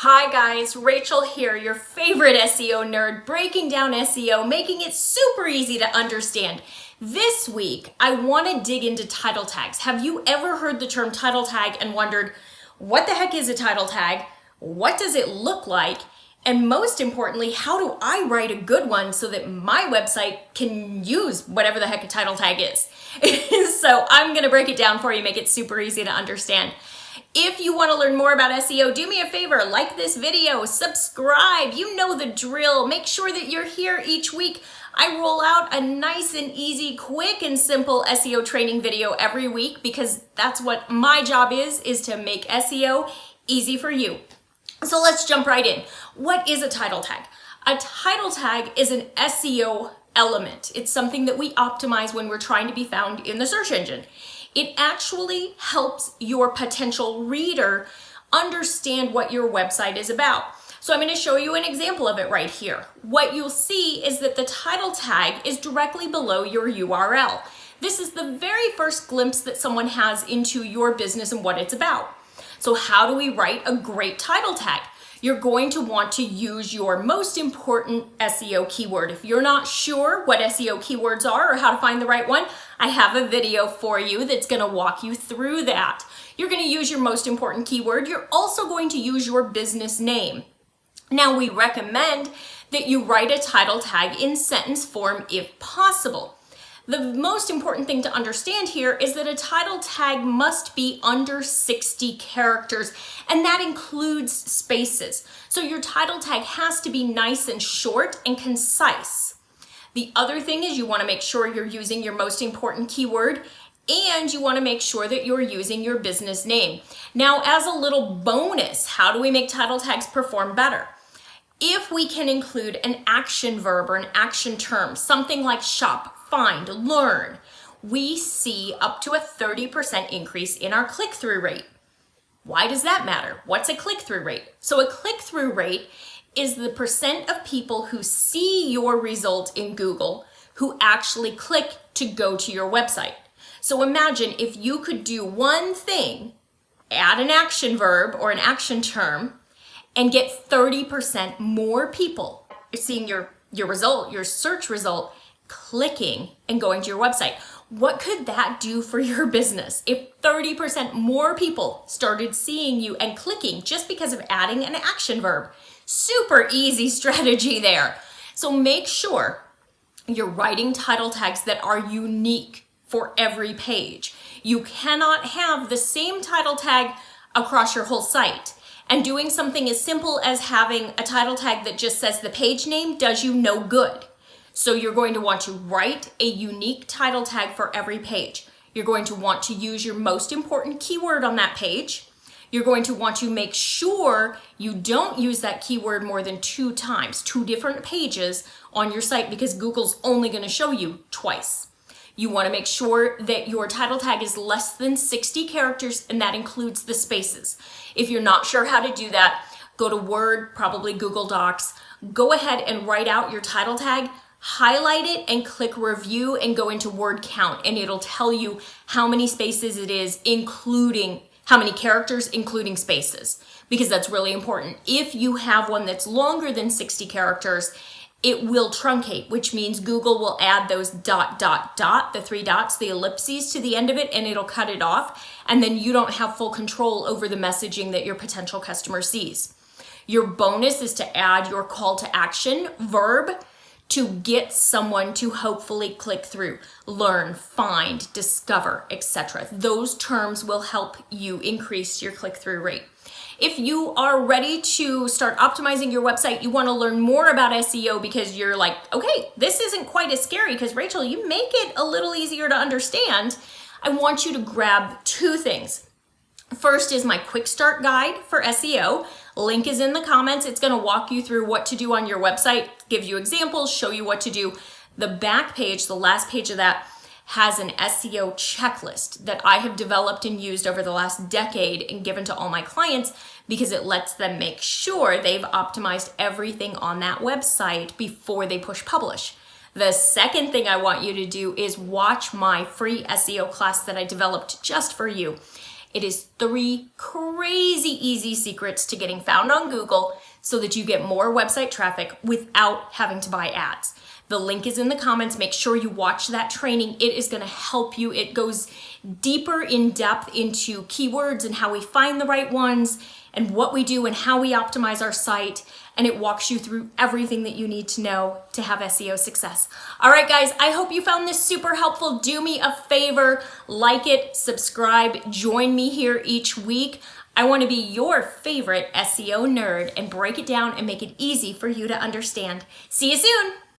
Hi guys, Rachel here, your favorite SEO nerd, breaking down SEO, making it super easy to understand. This week, I want to dig into title tags. Have you ever heard the term title tag and wondered, what the heck is a title tag? What does it look like? And most importantly, how do I write a good one so that my website can use whatever the heck a title tag is? So I'm going to break it down for you, make it super easy to understand. If you want to learn more about SEO, do me a favor, like this video, subscribe, you know the drill. Make sure that you're here each week. I roll out a nice and easy, quick and simple SEO training video every week because that's what my job is to make SEO easy for you. So let's jump right in. What is a title tag? A title tag is an SEO element. It's something that we optimize when we're trying to be found in the search engine. It actually helps your potential reader understand what your website is about. So I'm going to show you an example of it right here. What you'll see is that the title tag is directly below your URL. This is the very first glimpse that someone has into your business and what it's about. So how do we write a great title tag? You're going to want to use your most important SEO keyword. If you're not sure what SEO keywords are or how to find the right one, I have a video for you that's going to walk you through that. You're going to use your most important keyword. You're also going to use your business name. Now, we recommend that you write a title tag in sentence form if possible. The most important thing to understand here is that a title tag must be under 60 characters, and that includes spaces. So your title tag has to be nice and short and concise. The other thing is you want to make sure you're using your most important keyword, and you want to make sure that you're using your business name. Now, as a little bonus, how do we make title tags perform better? If we can include an action verb or an action term, something like shop, find, learn, we see up to a 30% increase in our click-through rate. Why does that matter? What's a click-through rate? So a click-through rate is the percent of people who see your result in Google who actually click to go to your website. So imagine if you could do one thing, add an action verb or an action term, and get 30% more people seeing your result, your search result, clicking and going to your website. What could that do for your business if 30% more people started seeing you and clicking just because of adding an action verb? Super easy strategy there. So make sure you're writing title tags that are unique for every page. You cannot have the same title tag across your whole site. And doing something as simple as having a title tag that just says the page name does you no good. So you're going to want to write a unique title tag for every page. You're going to want to use your most important keyword on that page. You're going to want to make sure you don't use that keyword more than 2 times, 2 different pages on your site because Google's only going to show you twice. You want to make sure that your title tag is less than 60 characters, and that includes the spaces. If you're not sure how to do that, go to Word, probably Google Docs. Go ahead and write out your title tag, highlight it, and click Review and go into word count, and it'll tell you how many spaces it is, including how many characters, including spaces, because that's really important. If you have one that's longer than 60 characters, it will truncate, which means Google will add those ... the 3 dots, the ellipses to the end of it, and it'll cut it off. And then you don't have full control over the messaging that your potential customer sees. Your bonus is to add your call to action verb to get someone to hopefully click through, learn, find, discover, etc. Those terms will help you increase your click-through rate. If you are ready to start optimizing your website, you want to learn more about SEO because you're like, okay, this isn't quite as scary because Rachel, you make it a little easier to understand. I want you to grab 2 things. First is my quick start guide for SEO. Link is in the comments. It's going to walk you through what to do on your website, give you examples, show you what to do. The back page, the last page of that, has an SEO checklist that I have developed and used over the last decade and given to all my clients because it lets them make sure they've optimized everything on that website before they push publish. The second thing I want you to do is watch my free SEO class that I developed just for you. It is 3 crazy easy secrets to getting found on Google so that you get more website traffic without having to buy ads. The link is in the comments. Make sure you watch that training. It is going to help you. It goes deeper in depth into keywords and how we find the right ones and what we do and how we optimize our site. And it walks you through everything that you need to know to have SEO success. All right, guys, I hope you found this super helpful. Do me a favor, like it, subscribe, join me here each week. I want to be your favorite SEO nerd and break it down and make it easy for you to understand. See you soon.